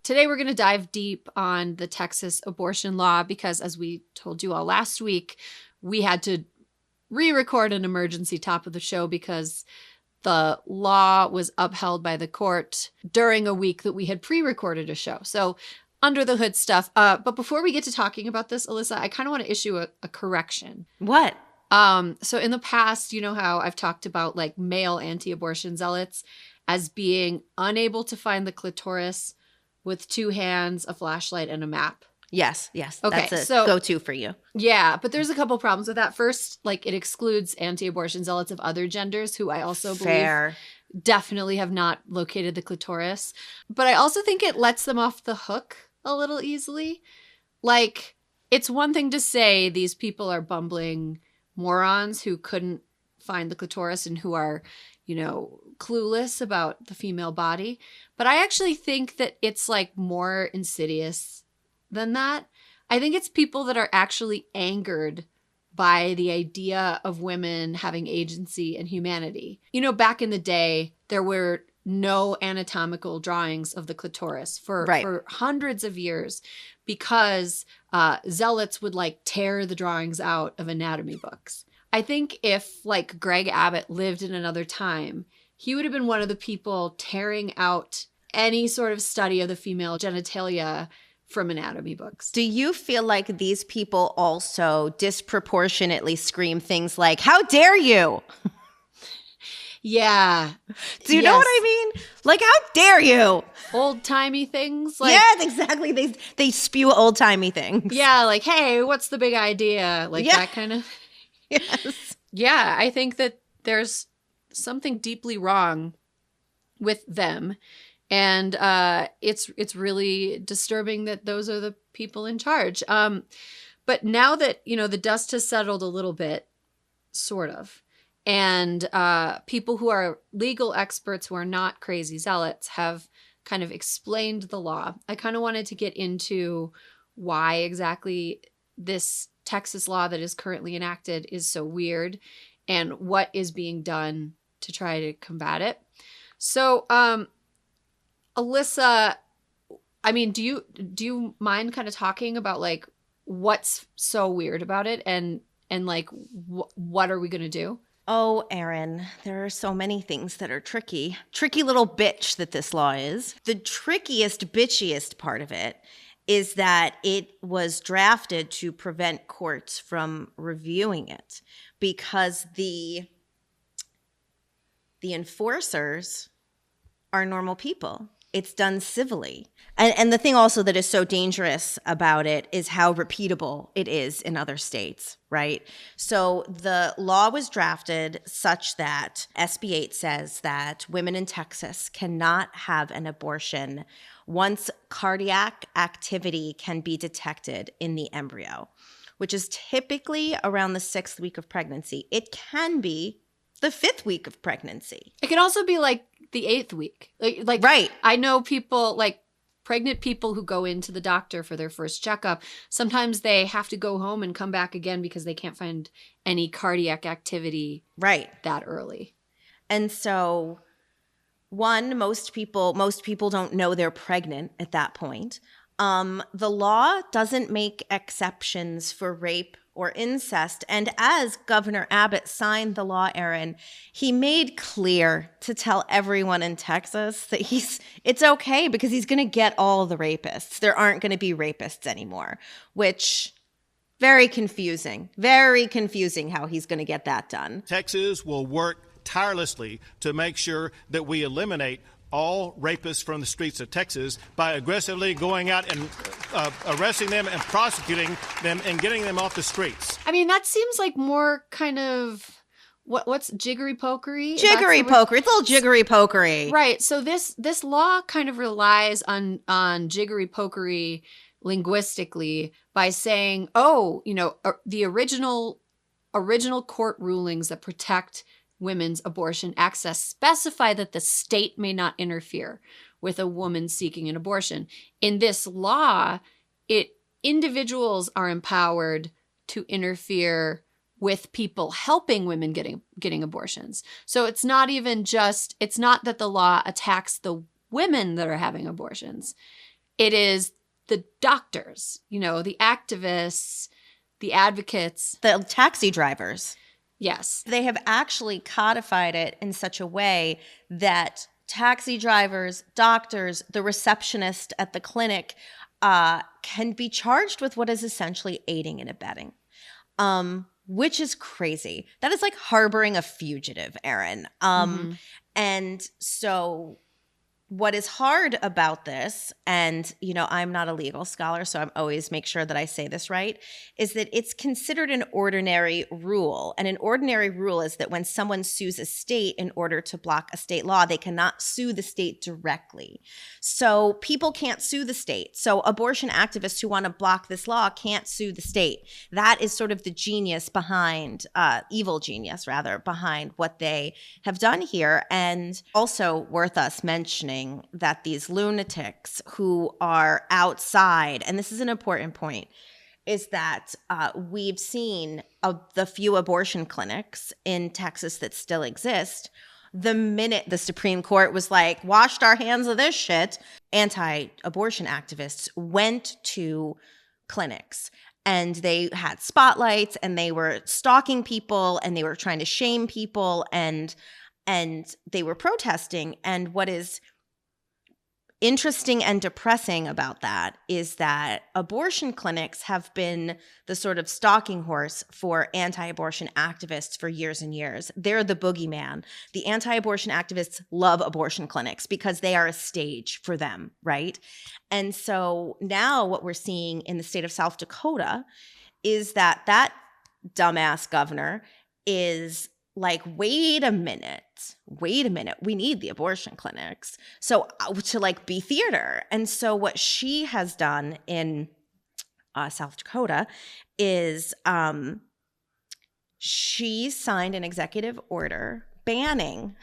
today we're going to dive deep on the Texas abortion law because, as we told you all last week, we had to re-record an emergency top of the show because the law was upheld by the court during a week that we had pre-recorded a show. So under the hood stuff. But before we get to talking about this, Alyssa, I kind of want to issue a correction. What? So in the past, you know how I've talked about like male anti-abortion zealots as being unable to find the clitoris with 2 hands, a flashlight, and a map. Yes. Okay, that's a go-to for you. Yeah, but there's a couple problems with that. First, like it excludes anti-abortion zealots of other genders who I also believe definitely have not located the clitoris. But I also think it lets them off the hook a little easily. Like, it's one thing to say these people are bumbling morons who couldn't find the clitoris and who are, clueless about the female body. But I actually think that it's like more insidious than that. I think it's people that are actually angered by the idea of women having agency and humanity. Back in the day, there were no anatomical drawings of the clitoris for hundreds of years because zealots would like tear the drawings out of anatomy books. I think if like Greg Abbott lived in another time, he would have been one of the people tearing out any sort of study of the female genitalia from anatomy books. Do you feel like these people also disproportionately scream things like, "How dare you?" Yeah. Do you know what I mean? Like, how dare you? Old-timey things. Like, yes, exactly. They spew old-timey things. Yeah, like, hey, what's the big idea? Like that kind of. Yes. Yeah, I think that there's something deeply wrong with them. And it's really disturbing that those are the people in charge. But now that, the dust has settled a little bit, sort of, and people who are legal experts who are not crazy zealots have kind of explained the law, I kind of wanted to get into why exactly this Texas law that is currently enacted is so weird and what is being done to try to combat it. So, Alyssa, I mean, do you mind kind of talking about like what's so weird about it and like what are we going to do? Oh, Erin, there are so many things that are tricky. Tricky little bitch that this law is. The trickiest, bitchiest part of it is that it was drafted to prevent courts from reviewing it because the enforcers are normal people. It's done civilly. And the thing also that is so dangerous about it is how repeatable it is in other states, right? So the law was drafted such that SB8 says that women in Texas cannot have an abortion once cardiac activity can be detected in the embryo, which is typically around the 6th week of pregnancy. It can be the 5th week of pregnancy. It can also be like the 8th week. Like right. I know people, like pregnant people who go into the doctor for their first checkup. Sometimes they have to go home and come back again because they can't find any cardiac activity that early. And so most people don't know they're pregnant at that point. The law doesn't make exceptions for rape or incest. And as Governor Abbott signed the law, Erin, he made clear to tell everyone in Texas that it's okay because he's going to get all the rapists. There aren't going to be rapists anymore, which very confusing how he's going to get that done. Texas will work tirelessly to make sure that we eliminate all rapists from the streets of Texas by aggressively going out and arresting them and prosecuting them and getting them off the streets. I mean, that seems like more kind of what's jiggery-pokery? Jiggery-pokery. It's a little jiggery-pokery. Right. So this law kind of relies on jiggery-pokery linguistically by saying, the original court rulings that protect women's abortion access specify that the state may not interfere with a woman seeking an abortion. In this law, individuals are empowered to interfere with people helping women getting abortions. So it's not that the law attacks the women that are having abortions. It is the doctors, the activists, the advocates. The taxi drivers. Yes. They have actually codified it in such a way that taxi drivers, doctors, the receptionist at the clinic can be charged with what is essentially aiding and abetting, which is crazy. That is like harboring a fugitive, Erin. And so what is hard about this, and I'm not a legal scholar, so I'm always make sure that I say this right, is that it's considered an ordinary rule. And an ordinary rule is that when someone sues a state in order to block a state law, they cannot sue the state directly. So people can't sue the state. So abortion activists who want to block this law can't sue the state. That is sort of the genius behind, evil genius rather, behind what they have done here. And also worth us mentioning that these lunatics who are outside, and this is an important point, is that we've seen the few abortion clinics in Texas that still exist. The minute the Supreme Court was like, washed our hands of this shit, anti-abortion activists went to clinics. And they had spotlights, and they were stalking people, and they were trying to shame people, and they were protesting. And what is interesting and depressing about that is that abortion clinics have been the sort of stalking horse for anti-abortion activists for years and years. They're the boogeyman. The anti-abortion activists love abortion clinics because they are a stage for them, right? And so now what we're seeing in the state of South Dakota is that dumbass governor is like, wait a minute, we need the abortion clinics. So to like be theater. And so what she has done in South Dakota is she signed an executive order banning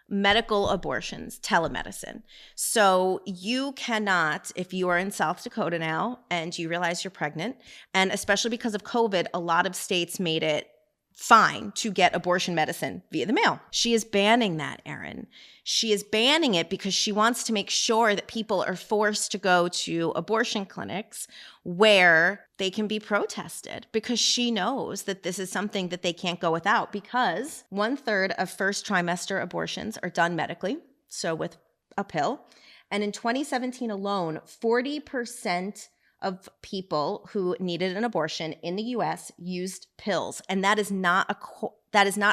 medical abortions, telemedicine. So you cannot, if you are in South Dakota now and you realize you're pregnant, and especially because of COVID, a lot of states made it fine to get abortion medicine via the mail. She is banning that, Erin. She is banning it because she wants to make sure that people are forced to go to abortion clinics where they can be protested, because she knows that this is something that they can't go without, because 1/3 of first trimester abortions are done medically, so with a pill. And in 2017 alone, 40% of people who needed an abortion in the U.S. used pills, and that is not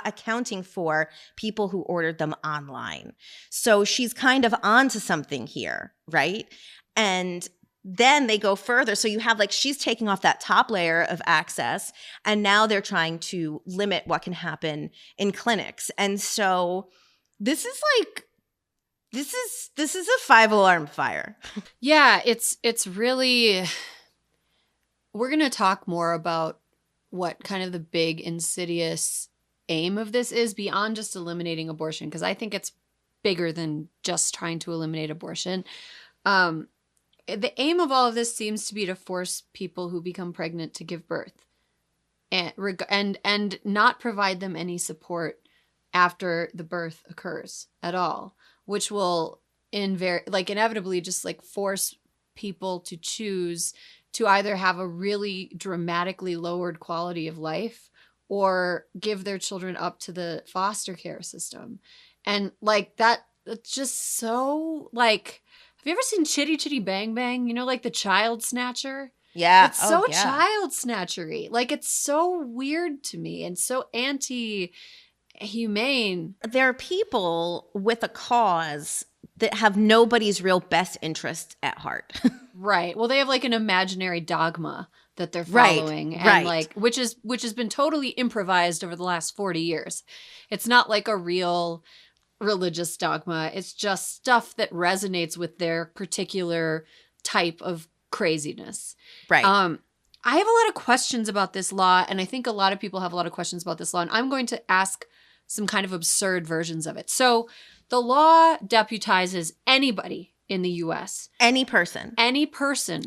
accounting for people who ordered them online. So she's kind of onto something here, right? And then they go further. So you have like, she's taking off that top layer of access, and now they're trying to limit what can happen in clinics. And so this is a 5-alarm fire. Yeah, it's really, we're going to talk more about what kind of the big insidious aim of this is beyond just eliminating abortion, because I think it's bigger than just trying to eliminate abortion. The aim of all of this seems to be to force people who become pregnant to give birth and not provide them any support after the birth occurs at all, which will inevitably just like force people to choose to either have a really dramatically lowered quality of life or give their children up to the foster care system. And like that, it's just so like, have you ever seen Chitty Chitty Bang Bang? You know, like the child snatcher? Yeah. It's so child snatchery. Like, it's so weird to me and so anti-humane. There are people with a cause that have nobody's real best interest at heart. Right. Well, they have like an imaginary dogma that they're following, and like which has been totally improvised over the last 40 years. It's not like a real religious dogma. It's just stuff that resonates with their particular type of craziness. Right. I have a lot of questions about this law, and I think a lot of people have a lot of questions about this law, and I'm going to ask some kind of absurd versions of it. So the law deputizes anybody in the U.S. Any person. Anywhere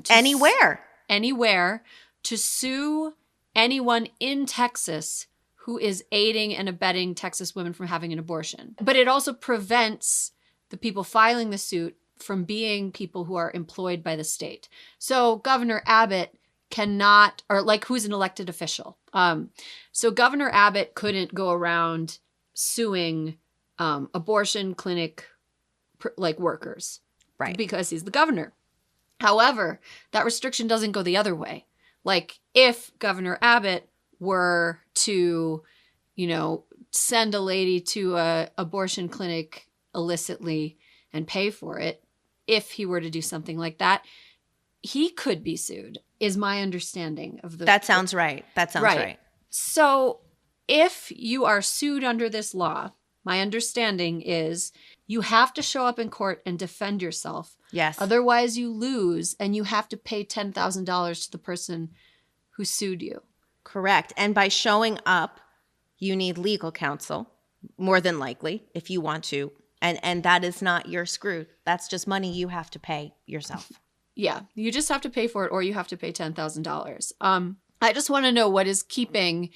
to sue anyone in Texas who is aiding and abetting Texas women from having an abortion. But it also prevents the people filing the suit from being people who are employed by the state. So Governor Abbott cannot, or like who's an elected official. So Governor Abbott couldn't go around suing abortion clinic like workers, right? Because he's the governor. However, that restriction doesn't go the other way. Like if Governor Abbott were to, send a lady to a abortion clinic illicitly and pay for it, if he were to do something like that, he could be sued, is my understanding of the. That sounds right. That sounds right. So if you are sued under this law, my understanding is you have to show up in court and defend yourself. Yes. Otherwise you lose and you have to pay $10,000 to the person who sued you. Correct. And by showing up, you need legal counsel, more than likely, if you want to. And that is not your screwed. That's just money you have to pay yourself. Yeah, you just have to pay for it, or you have to pay $10,000. I just want to know what is keeping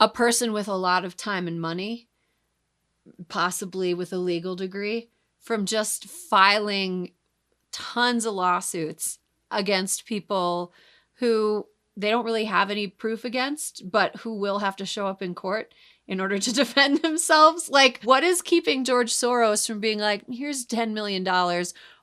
a person with a lot of time and money, possibly with a legal degree, from just filing tons of lawsuits against people who they don't really have any proof against, but who will have to show up in court in order to defend themselves. Like, what is keeping George Soros from being like, here's $10 million.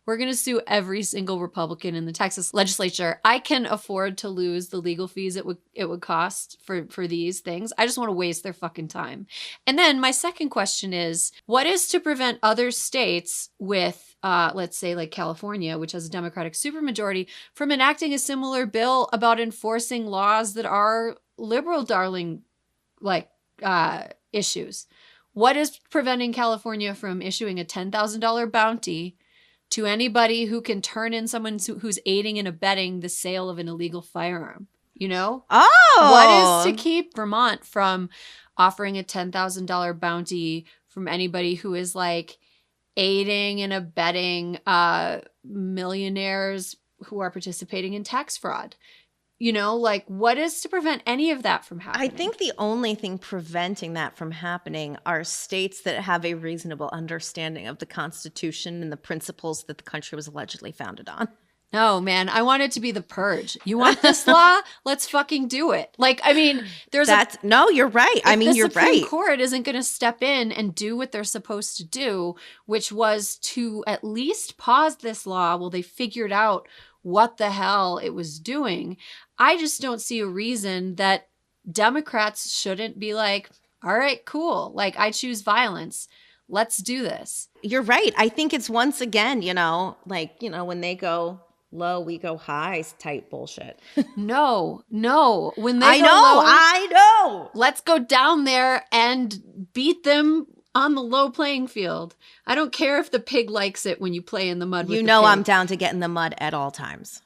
We're going to sue every single Republican in the Texas legislature. I can afford to lose the legal fees it would cost for these things. I just want to waste their fucking time. And then my second question is, what is to prevent other states with, let's say like California, which has a Democratic supermajority, from enacting a similar bill about enforcing laws that are liberal darling, like, issues? What is preventing California from issuing a $10,000 bounty to anybody who can turn in someone who's aiding and abetting the sale of an illegal firearm? Oh, what is to keep Vermont from offering a $10,000 bounty from anybody who is like aiding and abetting millionaires who are participating in tax fraud? Like, what is to prevent any of that from happening? I think the only thing preventing that from happening are states that have a reasonable understanding of the Constitution and the principles that the country was allegedly founded on. No, man, I want it to be the purge. You want this law? Let's fucking do it. Like, I mean, no, you're right. I mean, you're right. The Supreme Court isn't going to step in and do what they're supposed to do, which was to at least pause this law while they figured out what the hell it was doing. I just don't see a reason that Democrats shouldn't be like, all right, cool. Like, I choose violence. Let's do this. You're right. I think it's once again, when they go low, we go high type bullshit. No. When they I know. Let's go down there and beat them on the low playing field. I don't care if the pig likes it when you play in the mud with the pig. I'm down to get in the mud at all times.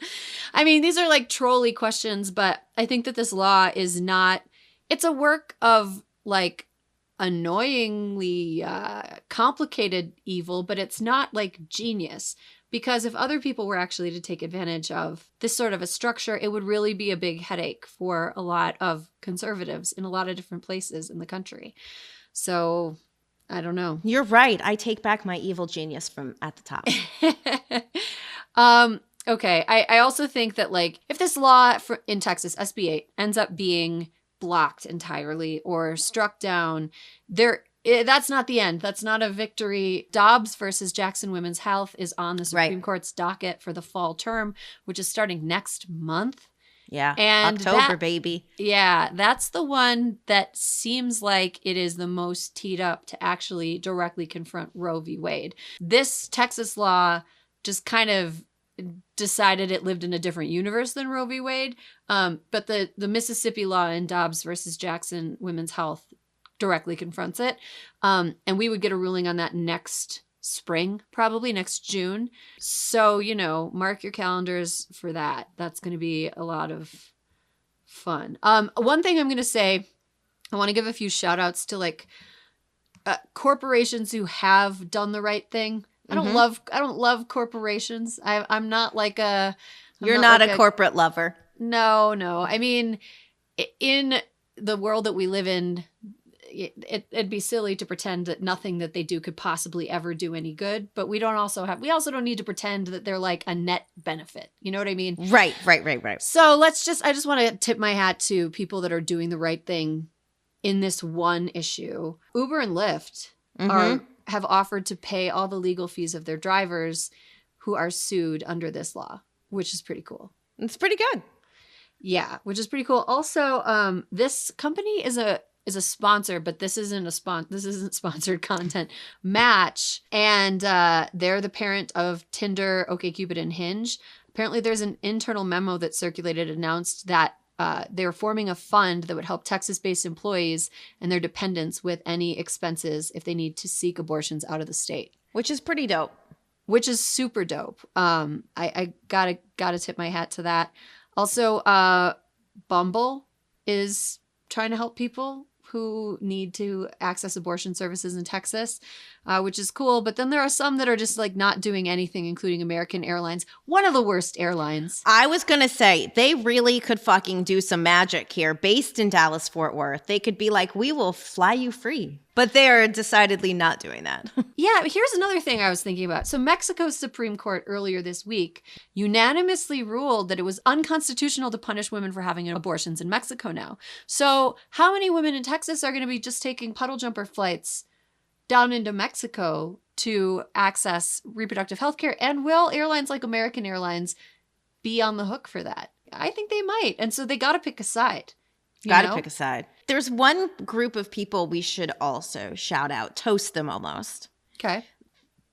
I mean, these are like trolley questions, but I think that this law is not, it's a work of like annoyingly complicated evil, but it's not like genius. Because if other people were actually to take advantage of this sort of a structure, it would really be a big headache for a lot of conservatives in a lot of different places in the country. So I don't know. You're right. I take back my evil genius from at the top. Okay. I also think that like if this law in Texas, SB8, ends up being blocked entirely or struck down, that's not the end. That's not a victory. Dobbs versus Jackson Women's Health is on the Supreme Court's docket for the fall term, which is starting next month. Yeah, and October, baby. Yeah, that's the one that seems like it is the most teed up to actually directly confront Roe v. Wade. This Texas law just kind of decided it lived in a different universe than Roe v. Wade. But the Mississippi law in Dobbs versus Jackson Women's Health directly confronts it. And we would get a ruling on that next spring, probably next June. So, mark your calendars for that. That's going to be a lot of fun. One thing I'm going to say, I want to give a few shout outs to like corporations who have done the right thing. I don't love corporations. I'm not like You're not a corporate lover. No. I mean, in the world that we live in, it'd be silly to pretend that nothing that they do could possibly ever do any good. But we also don't need to pretend that they're like a net benefit. You know what I mean? Right. So I just want to tip my hat to people that are doing the right thing in this one issue. Uber and Lyft have offered to pay all the legal fees of their drivers who are sued under this law, which is pretty cool. It's pretty good. Yeah, which is pretty cool. Also, this company is a sponsor, but this isn't sponsored content. Match, and they're the parent of Tinder, OkCupid, and Hinge. Apparently, there's an internal memo that circulated announced that they're forming a fund that would help Texas-based employees and their dependents with any expenses if they need to seek abortions out of the state. Which is pretty dope. Which is super dope. I gotta tip my hat to that. Also, Bumble is trying to help people who need to access abortion services in Texas, which is cool. But then there are some that are just like not doing anything, including American Airlines, one of the worst airlines. I was going to say, they really could fucking do some magic here. Based in Dallas-Fort Worth, they could be like, we will fly you free. But they are decidedly not doing that. Yeah, here's another thing I was thinking about. So Mexico's Supreme Court earlier this week unanimously ruled that it was unconstitutional to punish women for having abortions in Mexico now. So how many women in Texas are going to be just taking puddle jumper flights down into Mexico to access reproductive health care? And will airlines like American Airlines be on the hook for that? I think they might. And so they got to pick a side. Got to pick a side. There's one group of people we should also shout out, toast them almost. Okay.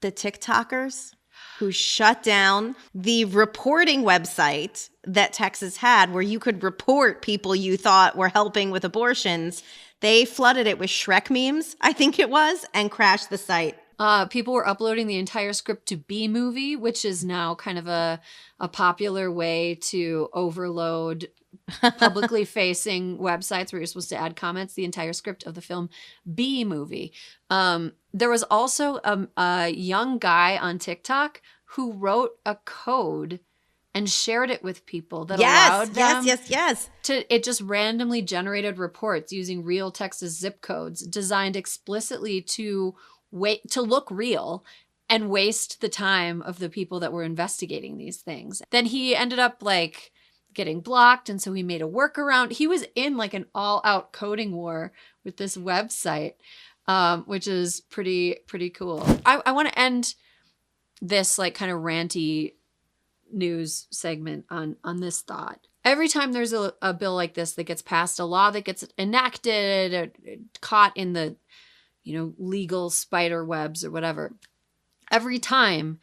The TikTokers who shut down the reporting website that Texas had where you could report people you thought were helping with abortions. They flooded it with Shrek memes, I think it was, and crashed the site. People were uploading the entire script to B-Movie, which is now kind of a popular way to overload publicly facing websites where you're supposed to add comments, the entire script of the film B-Movie. There was also a young guy on TikTok who wrote a code and shared it with people that allowed them it just randomly generated reports using real Texas zip codes designed explicitly to look real and waste the time of the people that were investigating these things. Then he ended up like getting blocked, and so he made a workaround. He was in like an all-out coding war with this website, which is pretty cool. I want to end this like kind of ranty news segment on this thought. Every time there's a bill like this that gets passed, a law that gets enacted, or caught in the legal spider webs or whatever, every time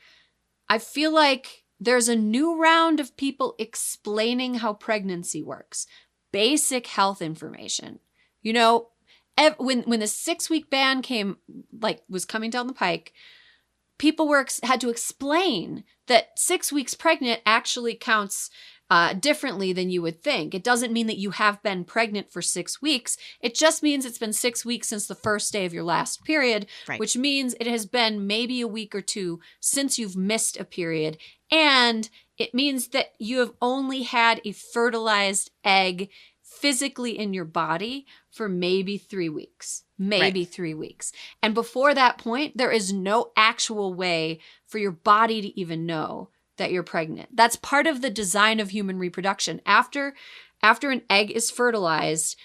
I feel like there's a new round of people explaining how pregnancy works. Basic health information. When the 6-week ban was coming down the pike, people had to explain that 6 weeks pregnant actually counts differently than you would think. It doesn't mean that you have been pregnant for 6 weeks. It just means it's been 6 weeks since the first day of your last period, right. Which means it has been maybe a week or two since you've missed a period. And it means that you have only had a fertilized egg physically in your body for maybe 3 weeks. Maybe 3 weeks. And before that point, there is no actual way for your body to even know that you're pregnant. That's part of the design of human reproduction. After an egg is fertilized,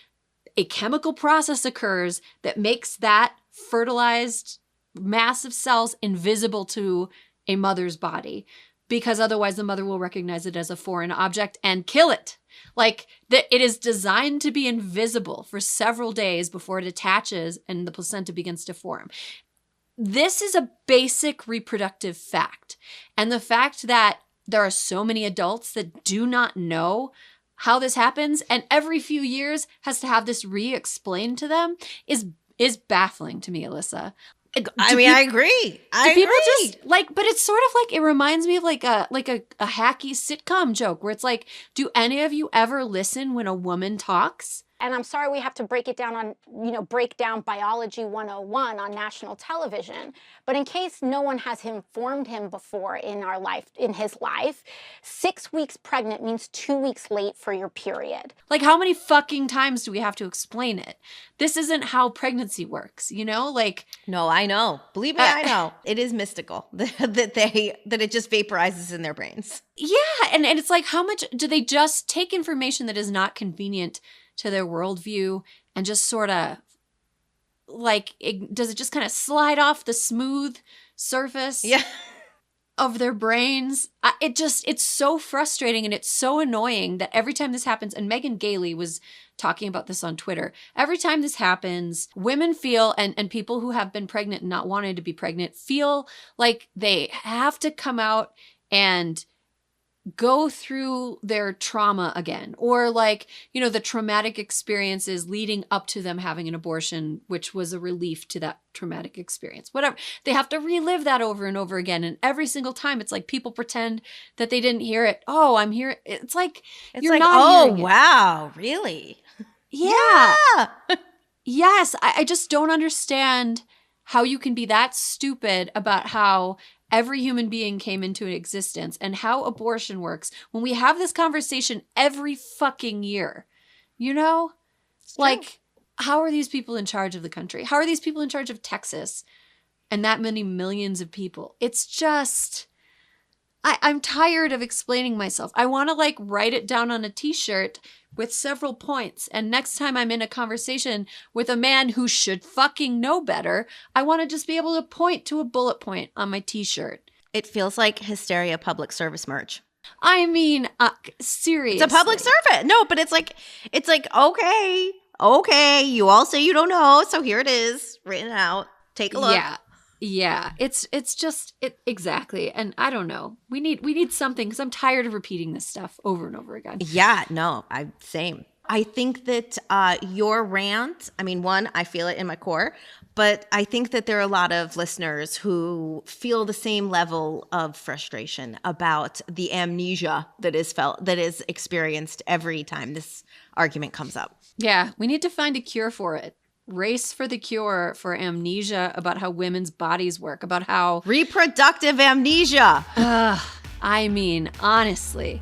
a chemical process occurs that makes that fertilized mass of cells invisible to a mother's body, because otherwise the mother will recognize it as a foreign object and kill it. It is designed to be invisible for several days before it attaches and the placenta begins to form. This is a basic reproductive fact. And the fact that there are so many adults that do not know how this happens and every few years has to have this re-explained to them is baffling to me, Alyssa. I agree. I agree. But it's sort of like, it reminds me of like a hacky sitcom joke where it's like, do any of you ever listen when a woman talks? And I'm sorry we have to break it down on, break down biology 101 on national television. But in case no one has informed him before in his life, 6 weeks pregnant means 2 weeks late for your period. Like, how many fucking times do we have to explain it? This isn't how pregnancy works, Like, no, I know. Believe me, I know. It is mystical that it just vaporizes in their brains. Yeah, and it's like, how much do they just take information that is not convenient to their worldview and just sort of, like, does it just kind of slide off the smooth surface of their brains? It's so frustrating, and it's so annoying that every time this happens, and Megan Gailey was talking about this on Twitter, every time this happens, women feel, and people who have been pregnant and not wanting to be pregnant feel like they have to come out and go through their trauma again, or like, the traumatic experiences leading up to them having an abortion, which was a relief to that traumatic experience. Whatever. They have to relive that over and over again. And every single time it's like people pretend that they didn't hear it. Oh, I'm here. It's like, you're not hearing it. Wow, really? Yeah. Yes. I just don't understand how you can be that stupid about how every human being came into existence and how abortion works when we have this conversation every fucking year. Like, how are these people in charge of the country? How are these people in charge of Texas and that many millions of people? It's just, I'm tired of explaining myself. I want to like write it down on a t-shirt with several points. And next time I'm in a conversation with a man who should fucking know better, I want to just be able to point to a bullet point on my t-shirt. It feels like Hysteria public service merch. I mean, seriously. It's a public service. No, but it's like, okay, you all say you don't know, so here it is, written out. Take a look. Yeah. It's just exactly. And I don't know. We need something, because I'm tired of repeating this stuff over and over again. Yeah, no, same. I think that your rant, I mean, one, I feel it in my core, but I think that there are a lot of listeners who feel the same level of frustration about the amnesia that is experienced every time this argument comes up. Yeah, we need to find a cure for it. Race for the cure for amnesia about how women's bodies work, about how reproductive amnesia. I mean, honestly.